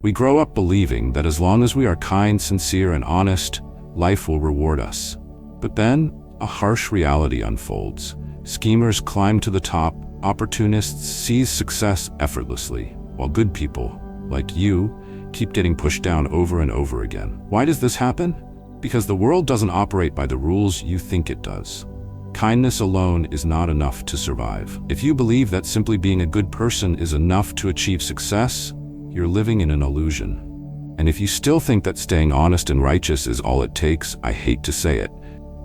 We grow up believing that as long as we are kind, sincere, and honest, life will reward us. But then, a harsh reality unfolds. Schemers climb to the top, opportunists seize success effortlessly, while good people, like you, keep getting pushed down over and over again. Why does this happen? Because the world doesn't operate by the rules you think it does. Kindness alone is not enough to survive. If you believe that simply being a good person is enough to achieve success, you're living in an illusion. And if you still think that staying honest and righteous is all it takes, I hate to say it,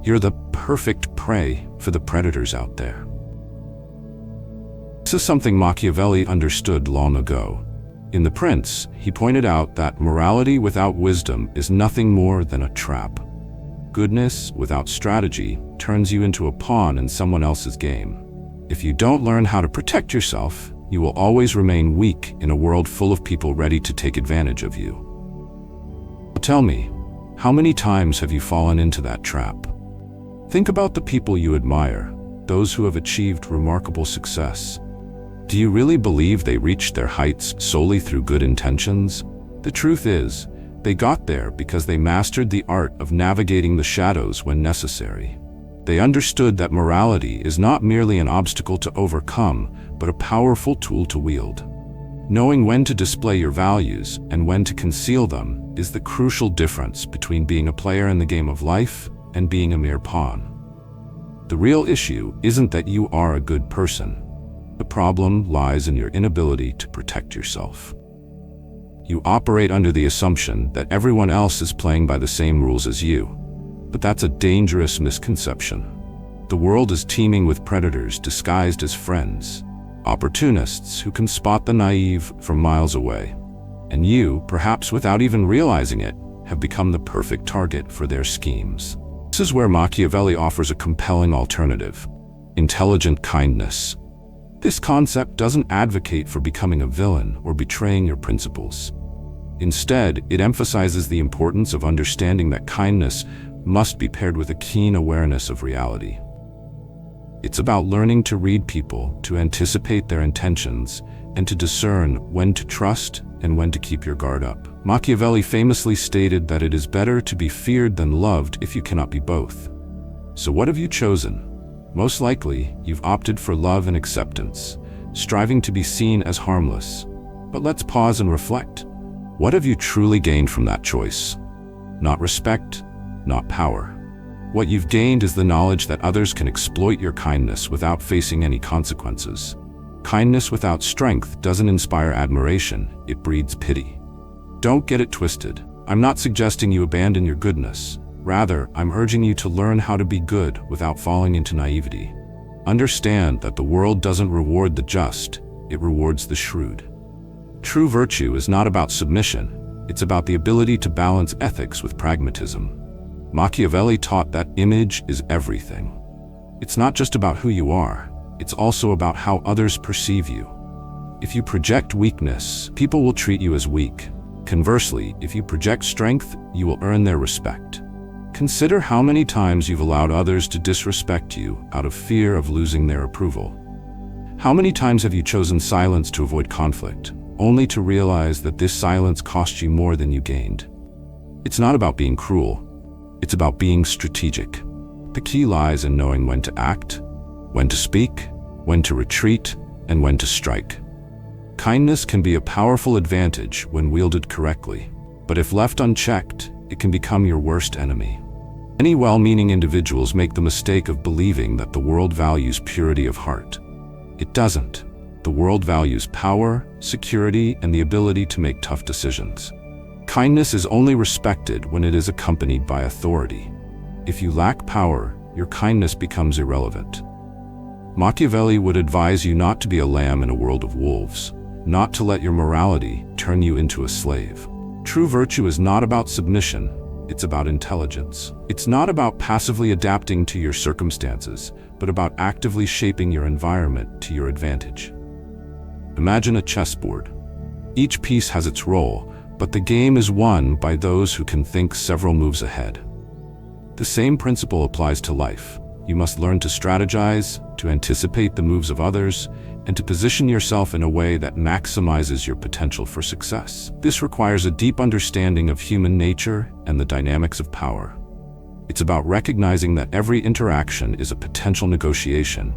you're the perfect prey for the predators out there. This is something Machiavelli understood long ago. In The Prince, he pointed out that morality without wisdom is nothing more than a trap. Goodness without strategy turns you into a pawn in someone else's game. If you don't learn how to protect yourself, you will always remain weak in a world full of people ready to take advantage of you. Tell me, how many times have you fallen into that trap? Think about the people you admire, those who have achieved remarkable success. Do you really believe they reached their heights solely through good intentions? The truth is, they got there because they mastered the art of navigating the shadows when necessary. They understood that morality is not merely an obstacle to overcome, but a powerful tool to wield. Knowing when to display your values and when to conceal them is the crucial difference between being a player in the game of life and being a mere pawn. The real issue isn't that you are a good person. The problem lies in your inability to protect yourself. You operate under the assumption that everyone else is playing by the same rules as you. But that's a dangerous misconception. The world is teeming with predators disguised as friends, opportunists who can spot the naive from miles away. And you, perhaps without even realizing it, have become the perfect target for their schemes. This is where Machiavelli offers a compelling alternative: intelligent kindness. This concept doesn't advocate for becoming a villain or betraying your principles. Instead, it emphasizes the importance of understanding that kindness must be paired with a keen awareness of reality. It's about learning to read people, to anticipate their intentions, and to discern when to trust and when to keep your guard up. Machiavelli famously stated that it is better to be feared than loved if you cannot be both. So what have you chosen? Most likely, you've opted for love and acceptance, striving to be seen as harmless. But let's pause and reflect. What have you truly gained from that choice? Not respect, not power. What you've gained is the knowledge that others can exploit your kindness without facing any consequences. Kindness without strength doesn't inspire admiration, it breeds pity. Don't get it twisted. I'm not suggesting you abandon your goodness. Rather, I'm urging you to learn how to be good without falling into naivety. Understand that the world doesn't reward the just, it rewards the shrewd. True virtue is not about submission, it's about the ability to balance ethics with pragmatism. Machiavelli taught that image is everything. It's not just about who you are, it's also about how others perceive you. If you project weakness, people will treat you as weak. Conversely, if you project strength, you will earn their respect. Consider how many times you've allowed others to disrespect you out of fear of losing their approval. How many times have you chosen silence to avoid conflict, only to realize that this silence cost you more than you gained? It's not about being cruel, it's about being strategic. The key lies in knowing when to act, when to speak, when to retreat, and when to strike. Kindness can be a powerful advantage when wielded correctly, but if left unchecked, it can become your worst enemy. Many well-meaning individuals make the mistake of believing that the world values purity of heart. It doesn't. The world values power, security, and the ability to make tough decisions. Kindness is only respected when it is accompanied by authority. If you lack power, your kindness becomes irrelevant. Machiavelli would advise you not to be a lamb in a world of wolves, not to let your morality turn you into a slave. True virtue is not about submission, it's about intelligence. It's not about passively adapting to your circumstances, but about actively shaping your environment to your advantage. Imagine a chessboard. Each piece has its role, but the game is won by those who can think several moves ahead. The same principle applies to life. You must learn to strategize, to anticipate the moves of others, and to position yourself in a way that maximizes your potential for success. This requires a deep understanding of human nature and the dynamics of power. It's about recognizing that every interaction is a potential negotiation,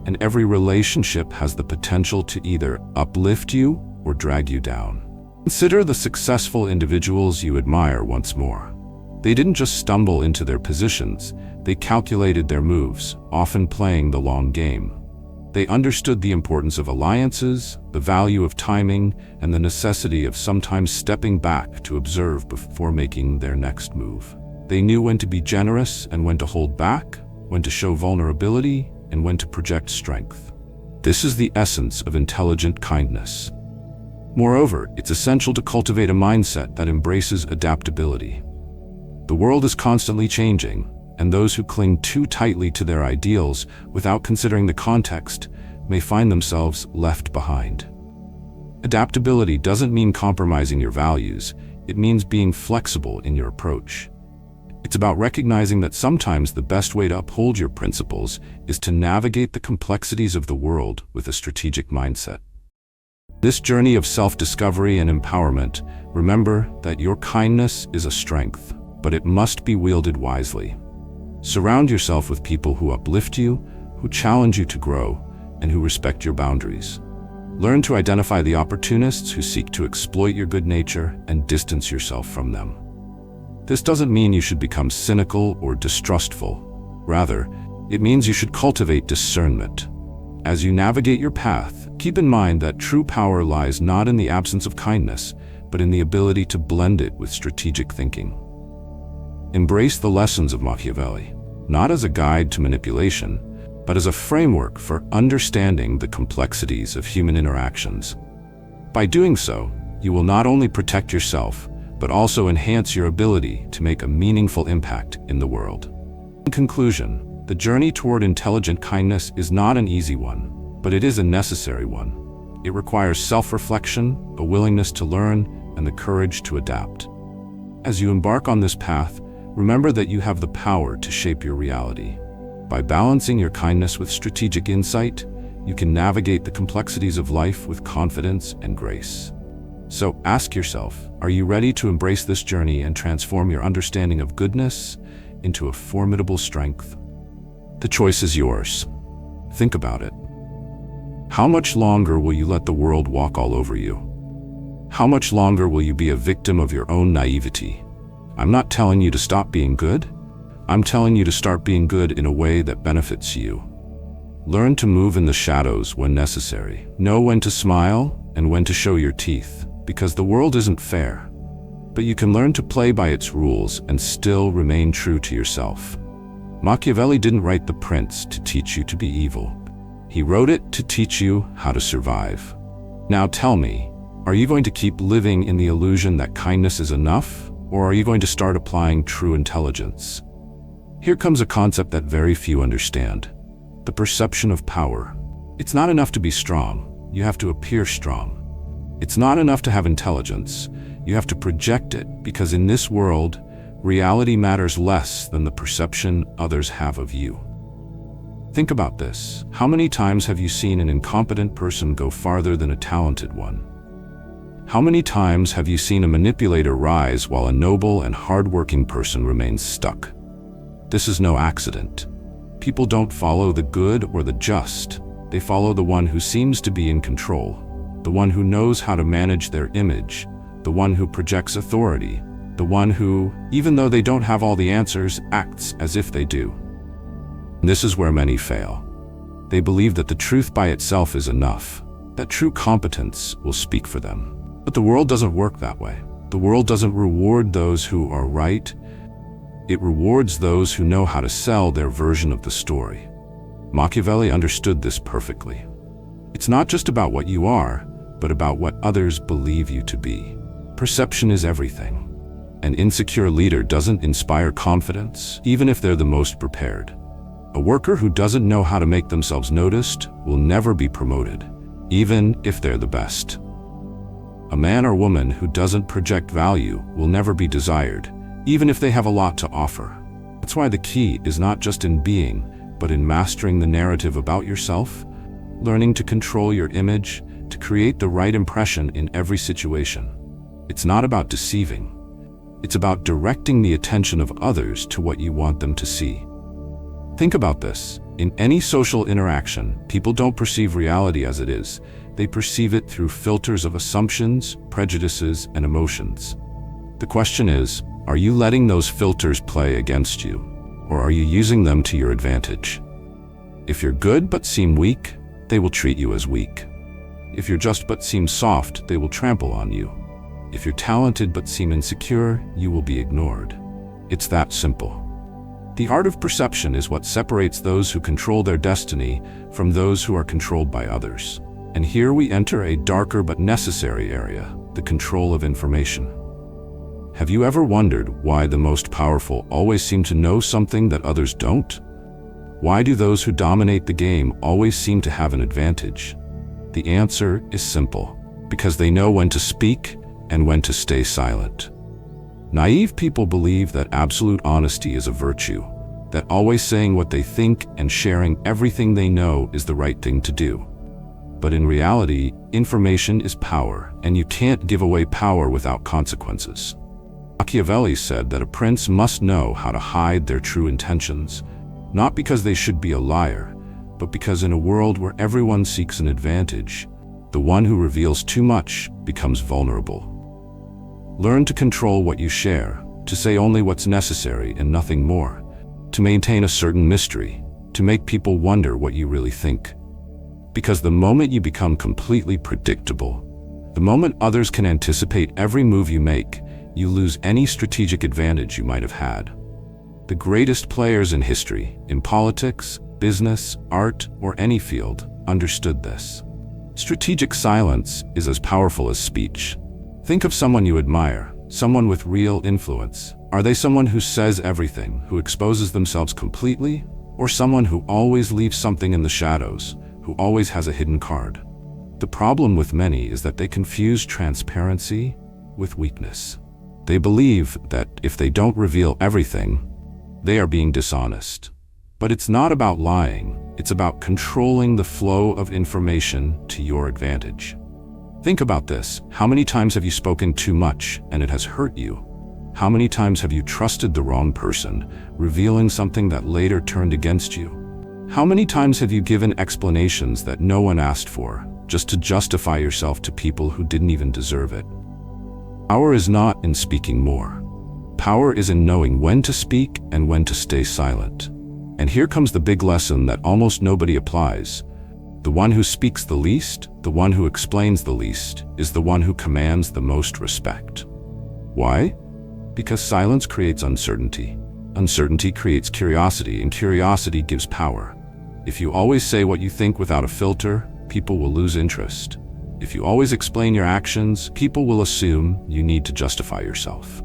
and every relationship has the potential to either uplift you or drag you down. Consider the successful individuals you admire once more. They didn't just stumble into their positions, they calculated their moves, often playing the long game. They understood the importance of alliances, the value of timing, and the necessity of sometimes stepping back to observe before making their next move. They knew when to be generous and when to hold back, when to show vulnerability and when to project strength. This is the essence of intelligent kindness. Moreover, it's essential to cultivate a mindset that embraces adaptability. The world is constantly changing, and those who cling too tightly to their ideals without considering the context may find themselves left behind. Adaptability doesn't mean compromising your values, it means being flexible in your approach. It's about recognizing that sometimes the best way to uphold your principles is to navigate the complexities of the world with a strategic mindset. This journey of self-discovery and empowerment, remember that your kindness is a strength, but it must be wielded wisely. Surround yourself with people who uplift you, who challenge you to grow, and who respect your boundaries. Learn to identify the opportunists who seek to exploit your good nature and distance yourself from them. This doesn't mean you should become cynical or distrustful. Rather, it means you should cultivate discernment. As you navigate your path, keep in mind that true power lies not in the absence of kindness, but in the ability to blend it with strategic thinking. Embrace the lessons of Machiavelli, not as a guide to manipulation, but as a framework for understanding the complexities of human interactions. By doing so, you will not only protect yourself, but also enhance your ability to make a meaningful impact in the world. In conclusion, the journey toward intelligent kindness is not an easy one, but it is a necessary one. It requires self-reflection, a willingness to learn, and the courage to adapt. As you embark on this path, remember that you have the power to shape your reality. By balancing your kindness with strategic insight, you can navigate the complexities of life with confidence and grace. So ask yourself, are you ready to embrace this journey and transform your understanding of goodness into a formidable strength? The choice is yours. Think about it. How much longer will you let the world walk all over you? How much longer will you be a victim of your own naivety? I'm not telling you to stop being good. I'm telling you to start being good in a way that benefits you. Learn to move in the shadows when necessary. Know when to smile and when to show your teeth, because the world isn't fair. But you can learn to play by its rules and still remain true to yourself. Machiavelli didn't write The Prince to teach you to be evil. He wrote it to teach you how to survive. Now tell me, are you going to keep living in the illusion that kindness is enough? Or are you going to start applying true intelligence? Here comes a concept that very few understand: the perception of power. It's not enough to be strong, you have to appear strong. It's not enough to have intelligence, you have to project it, because in this world, reality matters less than the perception others have of you. Think about this. How many times have you seen an incompetent person go farther than a talented one? How many times have you seen a manipulator rise while a noble and hardworking person remains stuck? This is no accident. People don't follow the good or the just. They follow the one who seems to be in control, the one who knows how to manage their image, the one who projects authority, the one who, even though they don't have all the answers, acts as if they do. This is where many fail. They believe that the truth by itself is enough, that true competence will speak for them. But the world doesn't work that way. The world doesn't reward those who are right. It rewards those who know how to sell their version of the story. Machiavelli understood this perfectly. It's not just about what you are, but about what others believe you to be. Perception is everything. An insecure leader doesn't inspire confidence, even if they're the most prepared. A worker who doesn't know how to make themselves noticed will never be promoted, even if they're the best. A man or woman who doesn't project value will never be desired, even if they have a lot to offer. That's why the key is not just in being, but in mastering the narrative about yourself. learning to control your image, to create the right impression in every situation. It's not about deceiving. It's about directing the attention of others to what you want them to see. Think about this. In any social interaction, people don't perceive reality as it is. They perceive it through filters of assumptions, prejudices, and emotions. The question is, are you letting those filters play against you, or are you using them to your advantage? If you're good but seem weak, they will treat you as weak. If you're just but seem soft, they will trample on you. If you're talented but seem insecure, you will be ignored. It's that simple. The art of perception is what separates those who control their destiny from those who are controlled by others. And here we enter a darker but necessary area, the control of information. Have you ever wondered why the most powerful always seem to know something that others don't? Why do those who dominate the game always seem to have an advantage? The answer is simple: because they know when to speak and when to stay silent. Naive people believe that absolute honesty is a virtue, that always saying what they think and sharing everything they know is the right thing to do. But in reality, information is power, and you can't give away power without consequences. Machiavelli said that a prince must know how to hide their true intentions, not because they should be a liar, but because in a world where everyone seeks an advantage, the one who reveals too much becomes vulnerable. Learn to control what you share, to say only what's necessary and nothing more, to maintain a certain mystery, to make people wonder what you really think. Because the moment you become completely predictable, the moment others can anticipate every move you make, you lose any strategic advantage you might have had. The greatest players in history, in politics, business, art, or any field, understood this. Strategic silence is as powerful as speech. Think of someone you admire, someone with real influence. Are they someone who says everything, who exposes themselves completely, or someone who always leaves something in the shadows, who always has a hidden card? The problem with many is that they confuse transparency with weakness. They believe that if they don't reveal everything, they are being dishonest. But it's not about lying, it's about controlling the flow of information to your advantage. Think about this. How many times have you spoken too much and it has hurt you? How many times have you trusted the wrong person, revealing something that later turned against you? How many times have you given explanations that no one asked for, just to justify yourself to people who didn't even deserve it? Power is not in speaking more. Power is in knowing when to speak and when to stay silent. And here comes the big lesson that almost nobody applies. The one who speaks the least, the one who explains the least, is the one who commands the most respect. Why? Because silence creates uncertainty. Uncertainty creates curiosity, and curiosity gives power. If you always say what you think without a filter, people will lose interest. If you always explain your actions, people will assume you need to justify yourself.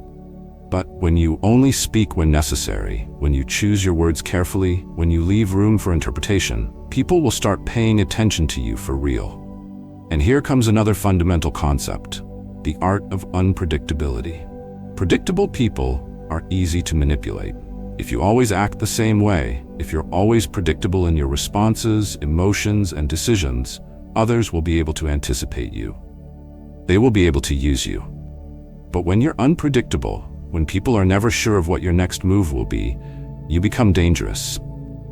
But when you only speak when necessary, when you choose your words carefully, when you leave room for interpretation, people will start paying attention to you for real. And here comes another fundamental concept: the art of unpredictability. Predictable people are easy to manipulate. If you always act the same way, if you're always predictable in your responses, emotions, and decisions, others will be able to anticipate you. They will be able to use you. But when you're unpredictable, when people are never sure of what your next move will be, you become dangerous.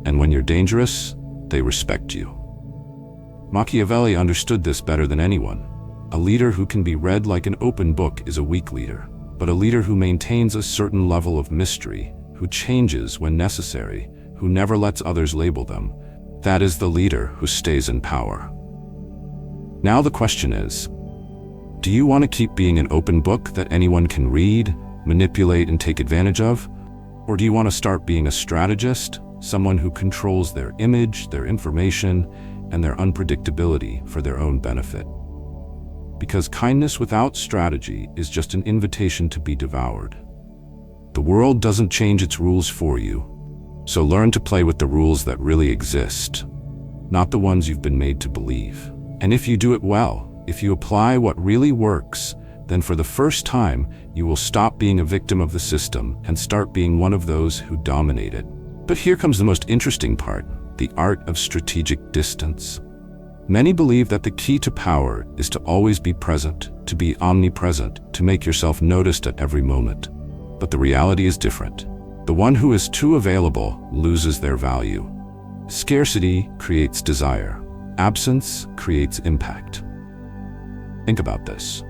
And when you're dangerous, they respect you. Machiavelli understood this better than anyone. A leader who can be read like an open book is a weak leader, but a leader who maintains a certain level of mystery, who changes when necessary, who never lets others label them, that is the leader who stays in power. Now the question is, do you want to keep being an open book that anyone can read, manipulate, and take advantage of? Or do you want to start being a strategist, someone who controls their image, their information, and their unpredictability for their own benefit? Because kindness without strategy is just an invitation to be devoured. The world doesn't change its rules for you, so learn to play with the rules that really exist, not the ones you've been made to believe. And if you do it well, if you apply what really works, then for the first time, you will stop being a victim of the system and start being one of those who dominate it. But here comes the most interesting part, the art of strategic distance. Many believe that the key to power is to always be present, to be omnipresent, to make yourself noticed at every moment. But the reality is different. The one who is too available loses their value. Scarcity creates desire. Absence creates impact. Think about this.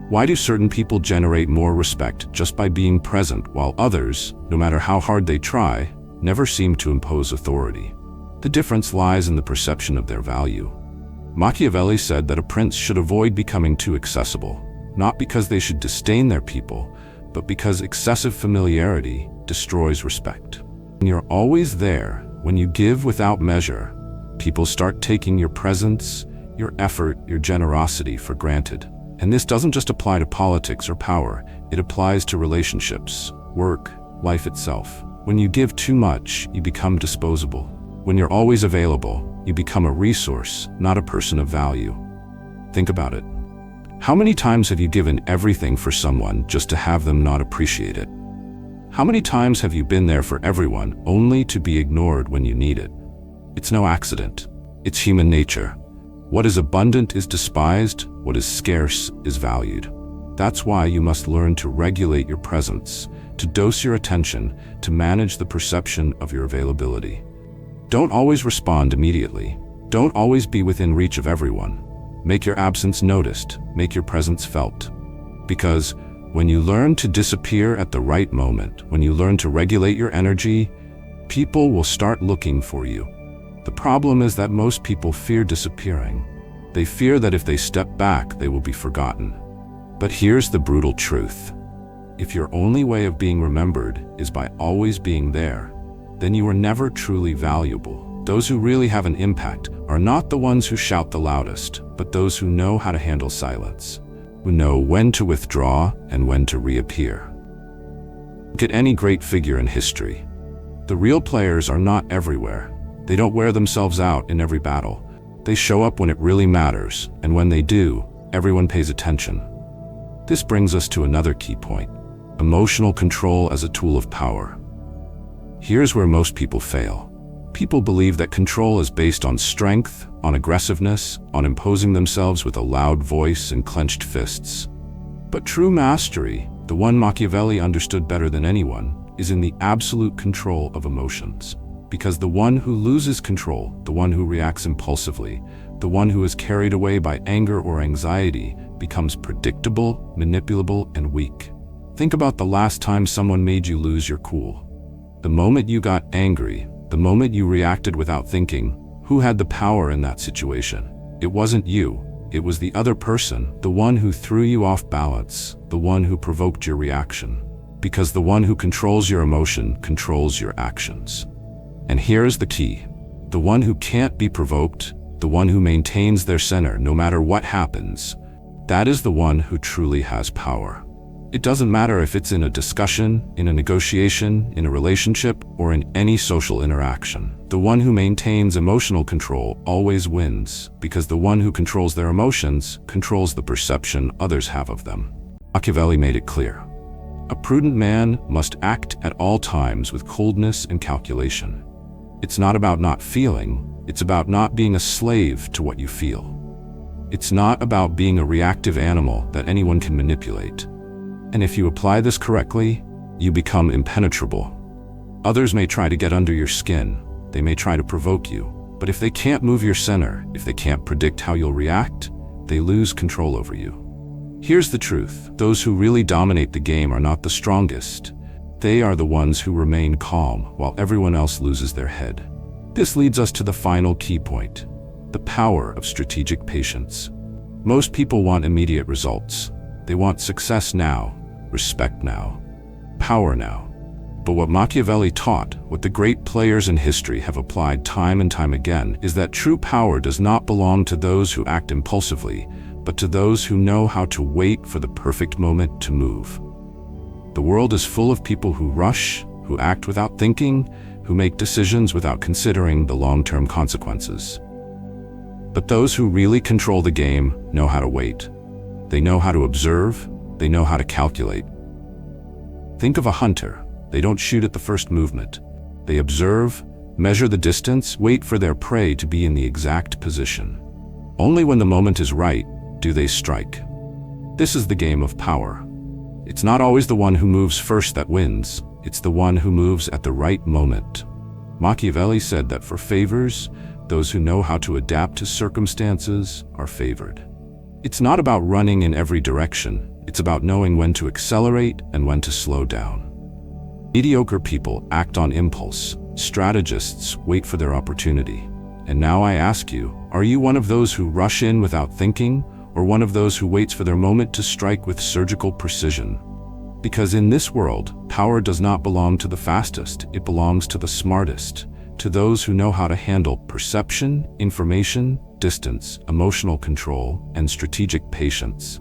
Why do certain people generate more respect just by being present, while others, no matter how hard they try, never seem to impose authority? The difference lies in the perception of their value. Machiavelli said that a prince should avoid becoming too accessible, not because they should disdain their people, but because excessive familiarity destroys respect. When you're always there, when you give without measure, people start taking your presence, your effort, your generosity for granted. And this doesn't just apply to politics or power, it applies to relationships, work, life itself. When you give too much, you become disposable. When you're always available, you become a resource, not a person of value. Think about it. How many times have you given everything for someone just to have them not appreciate it? How many times have you been there for everyone only to be ignored when you need it? It's no accident. It's human nature. What is abundant is despised, what is scarce is valued. That's why you must learn to regulate your presence, to dose your attention, to manage the perception of your availability. Don't always respond immediately. Don't always be within reach of everyone. Make your absence noticed, make your presence felt. Because when you learn to disappear at the right moment, when you learn to regulate your energy, people will start looking for you. The problem is that most people fear disappearing. They fear that if they step back, they will be forgotten. But here's the brutal truth. If your only way of being remembered is by always being there, then you are never truly valuable. Those who really have an impact are not the ones who shout the loudest, but those who know how to handle silence, who know when to withdraw and when to reappear. Look at any great figure in history. The real players are not everywhere. They don't wear themselves out in every battle. They show up when it really matters, and when they do, everyone pays attention. This brings us to another key point: emotional control as a tool of power. Here's where most people fail. People believe that control is based on strength, on aggressiveness, on imposing themselves with a loud voice and clenched fists. But true mastery, the one Machiavelli understood better than anyone, is in the absolute control of emotions. Because the one who loses control, the one who reacts impulsively, the one who is carried away by anger or anxiety, becomes predictable, manipulable, and weak. Think about the last time someone made you lose your cool. The moment you got angry, the moment you reacted without thinking, who had the power in that situation? It wasn't you. It was the other person, the one who threw you off balance, the one who provoked your reaction. Because the one who controls your emotion controls your actions. And here's the key. The one who can't be provoked, the one who maintains their center no matter what happens, that is the one who truly has power. It doesn't matter if it's in a discussion, in a negotiation, in a relationship, or in any social interaction. The one who maintains emotional control always wins, because the one who controls their emotions controls the perception others have of them. Machiavelli made it clear. A prudent man must act at all times with coldness and calculation. It's not about not feeling, it's about not being a slave to what you feel. It's not about being a reactive animal that anyone can manipulate. And if you apply this correctly, you become impenetrable. Others may try to get under your skin, they may try to provoke you, but if they can't move your center, if they can't predict how you'll react, they lose control over you. Here's the truth: those who really dominate the game are not the strongest. They are the ones who remain calm while everyone else loses their head. This leads us to the final key point: the power of strategic patience. Most people want immediate results. They want success now, respect now, power now. But what Machiavelli taught, what the great players in history have applied time and time again, is that true power does not belong to those who act impulsively, but to those who know how to wait for the perfect moment to move. The world is full of people who rush, who act without thinking, who make decisions without considering the long-term consequences. But those who really control the game know how to wait. They know how to observe, they know how to calculate. Think of a hunter. They don't shoot at the first movement. They observe, measure the distance, wait for their prey to be in the exact position. Only when the moment is right do they strike. This is the game of power. It's not always the one who moves first that wins. It's the one who moves at the right moment. Machiavelli said that for favors, those who know how to adapt to circumstances are favored. It's not about running in every direction. It's about knowing when to accelerate and when to slow down. Mediocre people act on impulse. Strategists wait for their opportunity. And now I ask you, are you one of those who rush in without thinking, or one of those who waits for their moment to strike with surgical precision? Because in this world, power does not belong to the fastest, it belongs to the smartest, to those who know how to handle perception, information, distance, emotional control, and strategic patience.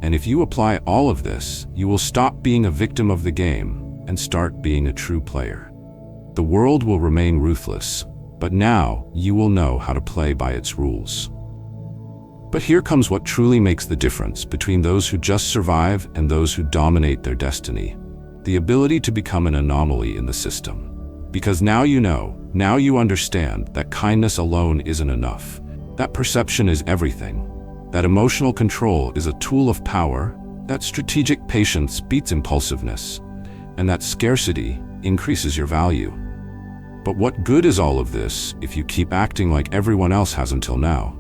And if you apply all of this, you will stop being a victim of the game and start being a true player. The world will remain ruthless, but now you will know how to play by its rules. But here comes what truly makes the difference between those who just survive and those who dominate their destiny: the ability to become an anomaly in the system. Because now you know, now you understand that kindness alone isn't enough, that perception is everything, that emotional control is a tool of power, that strategic patience beats impulsiveness, and that scarcity increases your value. But what good is all of this if you keep acting like everyone else has until now?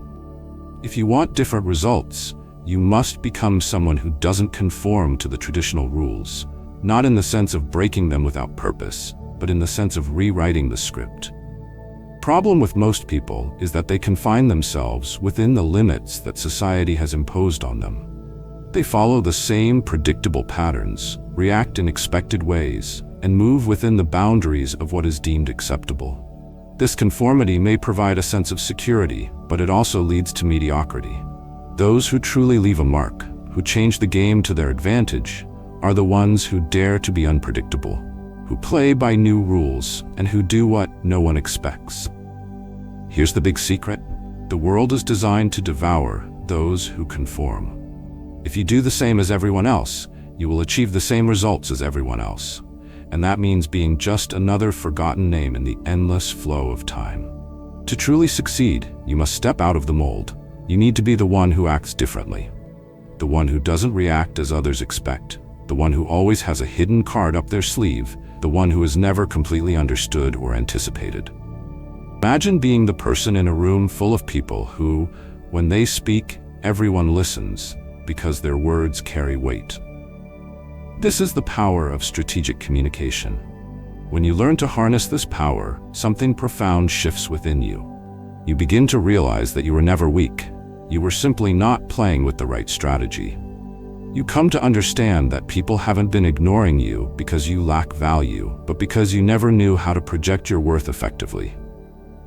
If you want different results, you must become someone who doesn't conform to the traditional rules, not in the sense of breaking them without purpose, but in the sense of rewriting the script. Problem with most people is that they confine themselves within the limits that society has imposed on them. They follow the same predictable patterns, react in expected ways, and move within the boundaries of what is deemed acceptable. This conformity may provide a sense of security, but it also leads to mediocrity. Those who truly leave a mark, who change the game to their advantage, are the ones who dare to be unpredictable, who play by new rules, and who do what no one expects. Here's the big secret: the world is designed to devour those who conform. If you do the same as everyone else, you will achieve the same results as everyone else. And that means being just another forgotten name in the endless flow of time. To truly succeed, you must step out of the mold. You need to be the one who acts differently, the one who doesn't react as others expect, the one who always has a hidden card up their sleeve, the one who is never completely understood or anticipated. Imagine being the person in a room full of people who, when they speak, everyone listens because their words carry weight. This is the power of strategic communication. When you learn to harness this power, something profound shifts within you. You begin to realize that you were never weak. You were simply not playing with the right strategy. You come to understand that people haven't been ignoring you because you lack value, but because you never knew how to project your worth effectively.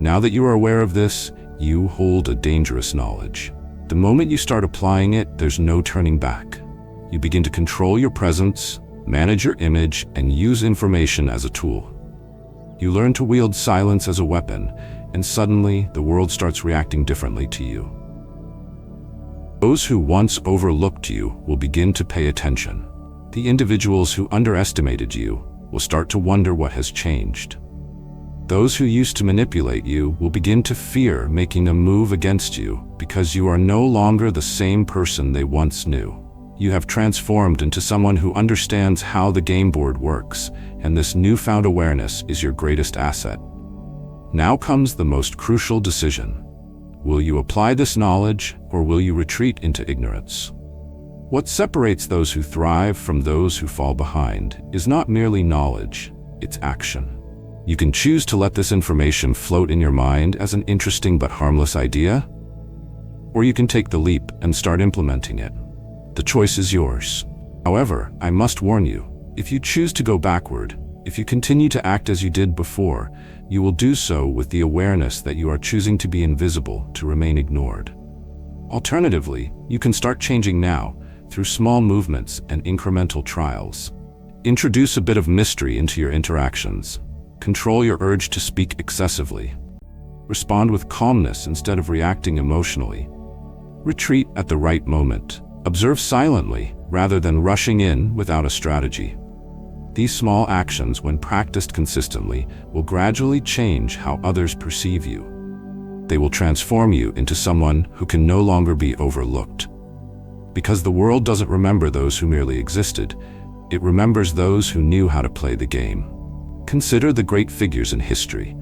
Now that you are aware of this, you hold a dangerous knowledge. The moment you start applying it, there's no turning back. You begin to control your presence, manage your image, and use information as a tool. You learn to wield silence as a weapon, and suddenly the world starts reacting differently to you. Those who once overlooked you will begin to pay attention. The individuals who underestimated you will start to wonder what has changed. Those who used to manipulate you will begin to fear making a move against you because you are no longer the same person they once knew. You have transformed into someone who understands how the game board works, and this newfound awareness is your greatest asset. Now comes the most crucial decision. Will you apply this knowledge, or will you retreat into ignorance? What separates those who thrive from those who fall behind is not merely knowledge, it's action. You can choose to let this information float in your mind as an interesting but harmless idea, or you can take the leap and start implementing it. The choice is yours. However, I must warn you, if you choose to go backward, if you continue to act as you did before, you will do so with the awareness that you are choosing to be invisible, to remain ignored. Alternatively, you can start changing now, through small movements and incremental trials. Introduce a bit of mystery into your interactions. Control your urge to speak excessively. Respond with calmness instead of reacting emotionally. Retreat at the right moment. Observe silently, rather than rushing in without a strategy. These small actions, when practiced consistently, will gradually change how others perceive you. They will transform you into someone who can no longer be overlooked. Because the world doesn't remember those who merely existed, it remembers those who knew how to play the game. Consider the great figures in history.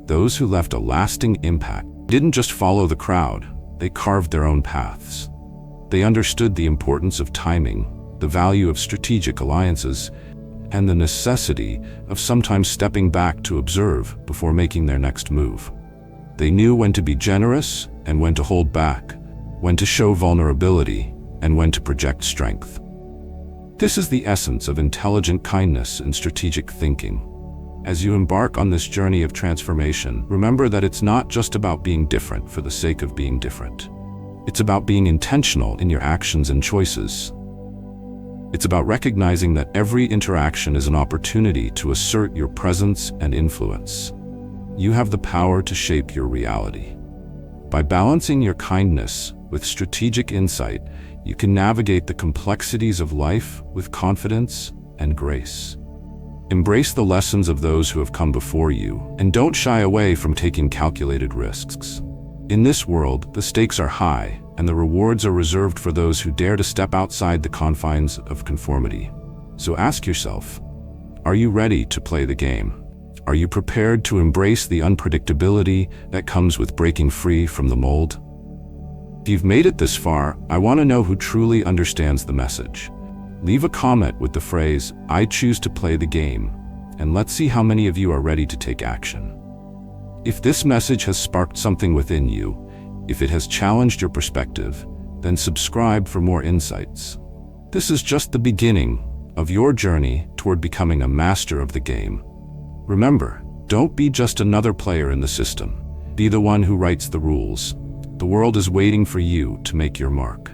Those who left a lasting impact didn't just follow the crowd, they carved their own paths. They understood the importance of timing, the value of strategic alliances, and the necessity of sometimes stepping back to observe before making their next move. They knew when to be generous and when to hold back, when to show vulnerability and when to project strength. This is the essence of intelligent kindness and strategic thinking. As you embark on this journey of transformation, remember that it's not just about being different for the sake of being different. It's about being intentional in your actions and choices. It's about recognizing that every interaction is an opportunity to assert your presence and influence. You have the power to shape your reality. By balancing your kindness with strategic insight, you can navigate the complexities of life with confidence and grace. Embrace the lessons of those who have come before you, and don't shy away from taking calculated risks. In this world, the stakes are high, and the rewards are reserved for those who dare to step outside the confines of conformity. So ask yourself, are you ready to play the game? Are you prepared to embrace the unpredictability that comes with breaking free from the mold? If you've made it this far, I want to know who truly understands the message. Leave a comment with the phrase, "I choose to play the game," and let's see how many of you are ready to take action. If this message has sparked something within you, if it has challenged your perspective, then subscribe for more insights. This is just the beginning of your journey toward becoming a master of the game. Remember, don't be just another player in the system. Be the one who writes the rules. The world is waiting for you to make your mark.